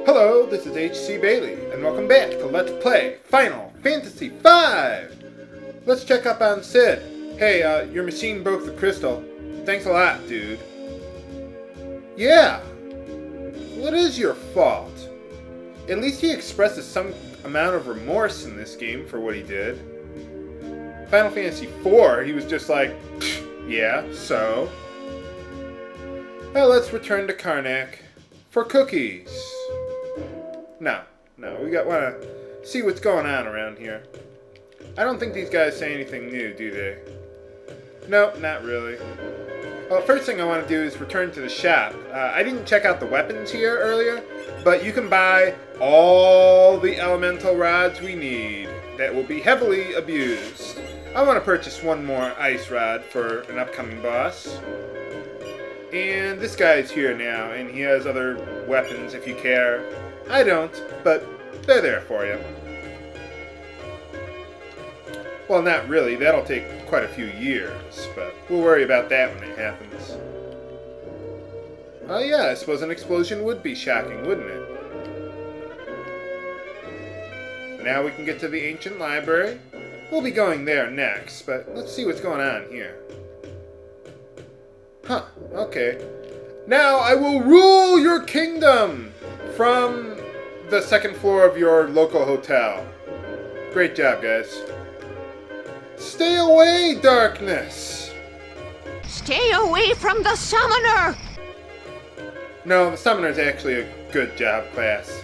Hello, this is H.C. Bailey, and welcome back to Let's Play Final Fantasy V! Let's check up on Sid. Hey, your machine broke the crystal. Thanks a lot, dude. Yeah. What is your fault? At least he expresses some amount of remorse in this game for what he did. Final Fantasy IV, he was just like, yeah, so? Well, let's return to Karnak for cookies. No, we wanna see what's going on around here. I don't think these guys say anything new, do they? Nope, not really. Well, first thing I want to do is return to the shop. I didn't check out the weapons here earlier, but you can buy all the elemental rods we need that will be heavily abused. I want to purchase one more ice rod for an upcoming boss. And this guy's here now, and he has other weapons if you care. I don't, but they're there for you. Well, not really. That'll take quite a few years, but we'll worry about that when it happens. Oh yeah, I suppose an explosion would be shocking, wouldn't it? Now we can get to the ancient library. We'll be going there next, but let's see what's going on here. Huh, okay. Now I will rule your kingdom from the second floor of your local hotel. Great job, guys. Stay away, darkness! Stay away from the summoner! No, the summoner's actually a good job, class.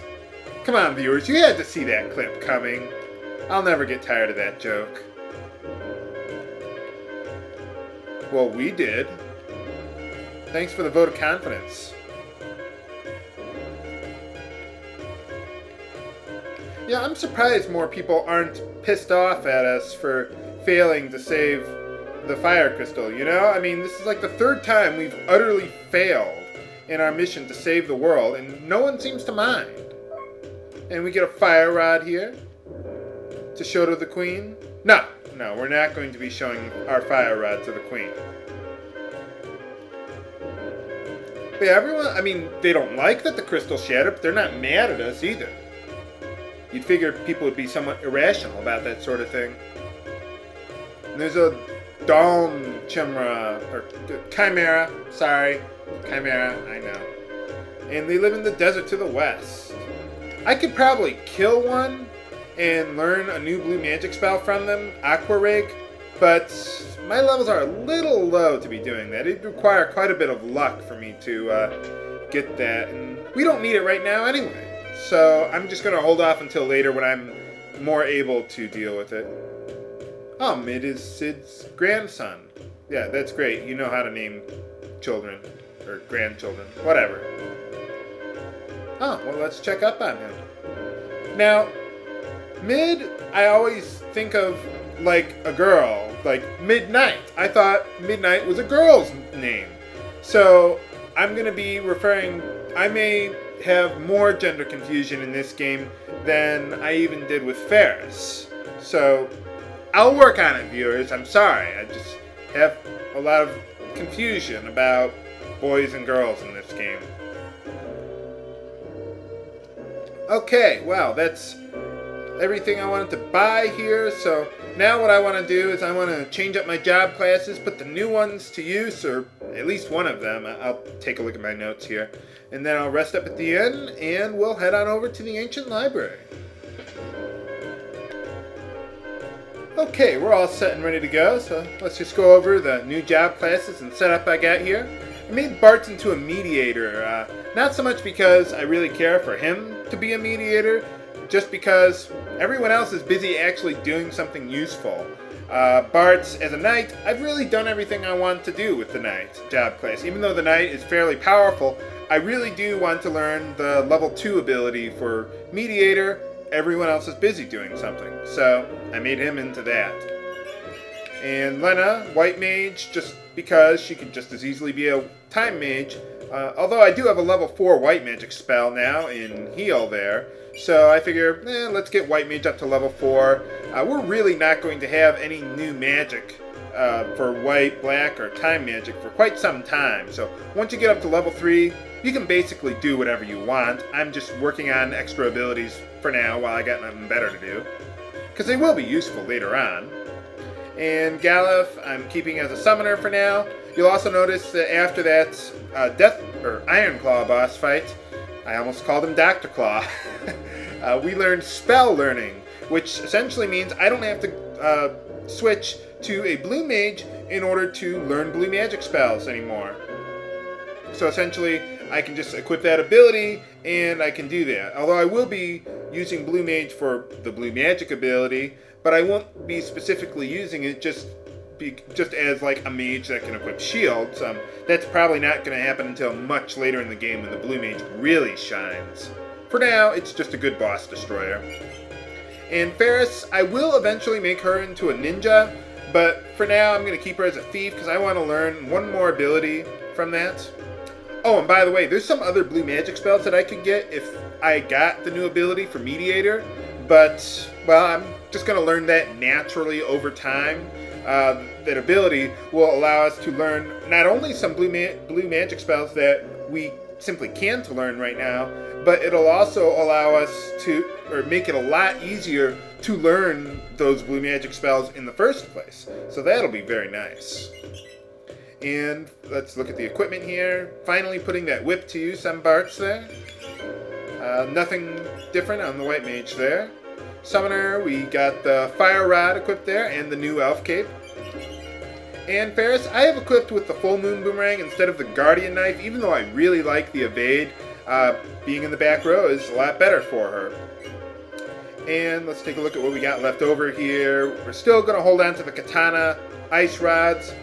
Come on, viewers, you had to see that clip coming. I'll never get tired of that joke. Well, we did. Thanks for the vote of confidence. Yeah, I'm surprised more people aren't pissed off at us for failing to save the fire crystal, you know? I mean, this is like the third time we've utterly failed in our mission to save the world, and no one seems to mind. And we get a fire rod here to show to the queen. No, we're not going to be showing our fire rod to the queen. But yeah, everyone, I mean, they don't like that the crystal shattered, but they're not mad at us either. You'd figure people would be somewhat irrational about that sort of thing. And there's a Dalm Chimera, or Chimera, sorry. Chimera, I know. And they live in the desert to the west. I could probably kill one and learn a new blue magic spell from them, Aqua Rake, but my levels are a little low to be doing that. It'd require quite a bit of luck for me to get that, and we don't need it right now anyway. So I'm just going to hold off until later when I'm more able to deal with it. Oh, Mid is Sid's grandson. Yeah, that's great. You know how to name children, or grandchildren, whatever. Oh, well, let's check up on him. Now, Mid, I always think of like a girl, like Midnight. I thought Midnight was a girl's name. So I'm going to be referring, I may have more gender confusion in this game than I even did with Ferris. So I'll work on it, viewers. I'm sorry. I just have a lot of confusion about boys and girls in this game. Okay, well, that's everything I wanted to buy here. So now what I want to do is I want to change up my job classes, put the new ones to use, or at least one of them. I'll take a look at my notes here. And then I'll rest up at the inn, and we'll head on over to the ancient library. Okay, we're all set and ready to go, so let's just go over the new job classes and setup I got here. I made Bart into a mediator, not so much because I really care for him to be a mediator, just because everyone else is busy actually doing something useful. Bart's as a knight, I've really done everything I want to do with the knight job class. Even though the knight is fairly powerful, I really do want to learn the level 2 ability for mediator. Everyone else is busy doing something, so I made him into that. And Lena, white mage, just because she could just as easily be a time mage. Although I do have a level 4 white magic spell now in heal there. So I figure, let's get white mage up to level 4. We're really not going to have any new magic for white, black, or time magic for quite some time. So once you get up to level 3, you can basically do whatever you want. I'm just working on extra abilities for now while I got nothing better to do, because they will be useful later on. And Galef, I'm keeping as a summoner for now. You'll also notice that after that Death or Iron Claw boss fight, I almost called him Dr. Claw. We learned spell learning, which essentially means I don't have to switch to a blue mage in order to learn blue magic spells anymore. So essentially, I can just equip that ability, and I can do that. Although I will be using blue mage for the blue magic ability, but I won't be specifically using it just as like a mage that can equip shields. That's probably not going to happen until much later in the game when the blue mage really shines. For now, it's just a good boss destroyer. And Ferris, I will eventually make her into a ninja, but for now I'm going to keep her as a thief because I want to learn one more ability from that. Oh, and by the way, there's some other blue magic spells that I could get if I got the new ability for Mediator, but, well, I'm just going to learn that naturally over time. That ability will allow us to learn not only some blue magic spells that we simply can't learn right now, but it'll also allow us to, or make it a lot easier to learn those blue magic spells in the first place. So that'll be very nice. And let's look at the equipment here. Finally putting that whip to use on Bart's there. Nothing different on the white mage there. Summoner, we got the fire rod equipped there and the new elf cape. And Ferris, I have equipped with the full moon boomerang instead of the guardian knife, even though I really like the evade. Being in the back row is a lot better for her. And let's take a look at what we got left over here. We're still going to hold on to the katana, ice rods.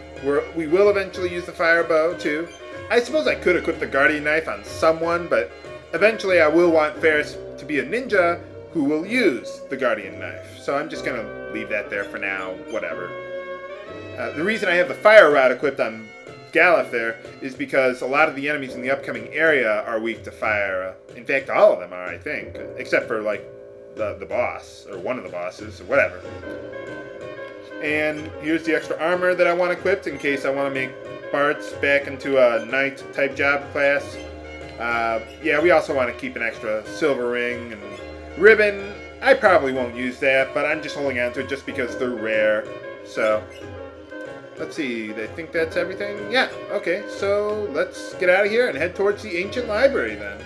We will eventually use the fire bow too. I suppose I could equip the guardian knife on someone, but eventually I will want Ferris to be a ninja who will use the guardian knife. So I'm just going to leave that there for now, whatever. The reason I have the fire rod equipped on Galef there is because a lot of the enemies in the upcoming area are weak to fire. In fact, all of them are, I think, except for like the boss, or one of the bosses, or whatever. And here's the extra armor that I want equipped in case I want to make Bart's back into a knight type job class. Yeah, we also want to keep an extra silver ring and ribbon. I probably won't use that, but I'm just holding on to it just because they're rare. So let's see, I think that's everything. Yeah, okay, so let's get out of here and head towards the ancient library then.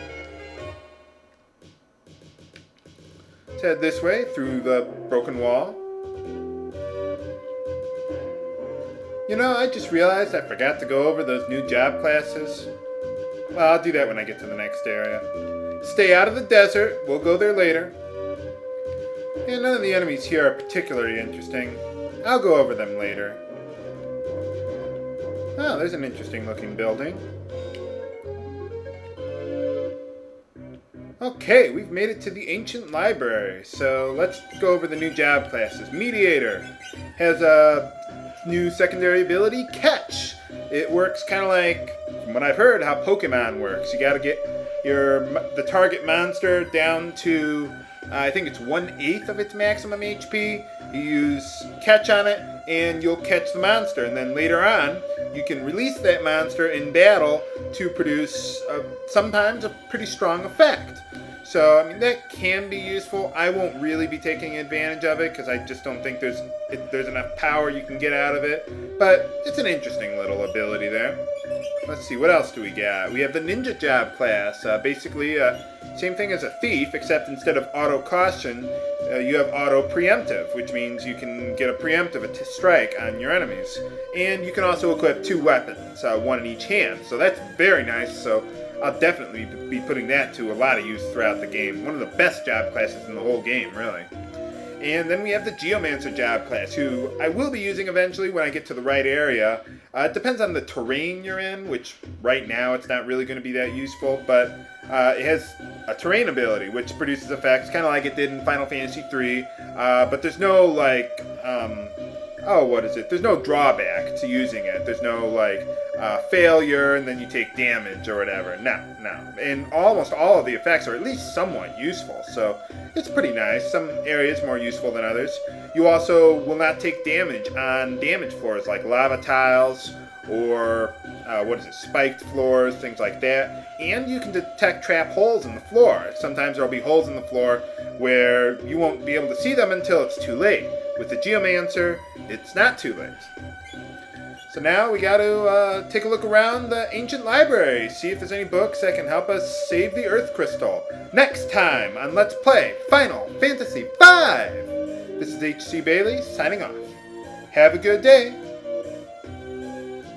Let's head this way through the broken wall. You know, I just realized I forgot to go over those new job classes. Well, I'll do that when I get to the next area. Stay out of the desert, we'll go there later. And none of the enemies here are particularly interesting. I'll go over them later. Oh, there's an interesting looking building. Okay, we've made it to the ancient library, so let's go over the new job classes. Mediator has a new secondary ability, Catch. It works kind of like, from what I've heard, how Pokemon works. You gotta get the target monster down to, I think it's 1/8 of its maximum HP. You use Catch on it, and you'll catch the monster. And then later on, you can release that monster in battle to produce sometimes a pretty strong effect. So, I mean, that can be useful. I won't really be taking advantage of it because I just don't think there's enough power you can get out of it. But it's an interesting little ability there. Let's see, what else do we got? We have the Ninja Job class. Basically, same thing as a Thief, except instead of auto caution, you have auto preemptive, which means you can get a preemptive strike on your enemies. And you can also equip 2 weapons, one in each hand. So that's very nice. So I'll definitely be putting that to a lot of use throughout the game. One of the best job classes in the whole game, really. And then we have the Geomancer job class, who I will be using eventually when I get to the right area. It depends on the terrain you're in, which right now it's not really going to be that useful, but it has a terrain ability, which produces effects, kind of like it did in Final Fantasy III, but there's no, like, there's no drawback to using it. There's no, like, failure, and then you take damage or whatever. No. And almost all of the effects are at least somewhat useful, so it's pretty nice. Some areas more useful than others. You also will not take damage on damage floors like lava tiles or spiked floors, things like that. And you can detect trap holes in the floor. Sometimes there'll be holes in the floor where you won't be able to see them until it's too late. With the Geomancer, it's not too late. So now we got to take a look around the ancient library, see if there's any books that can help us save the Earth Crystal. Next time on Let's Play Final Fantasy V! This is H.C. Bailey signing off. Have a good day!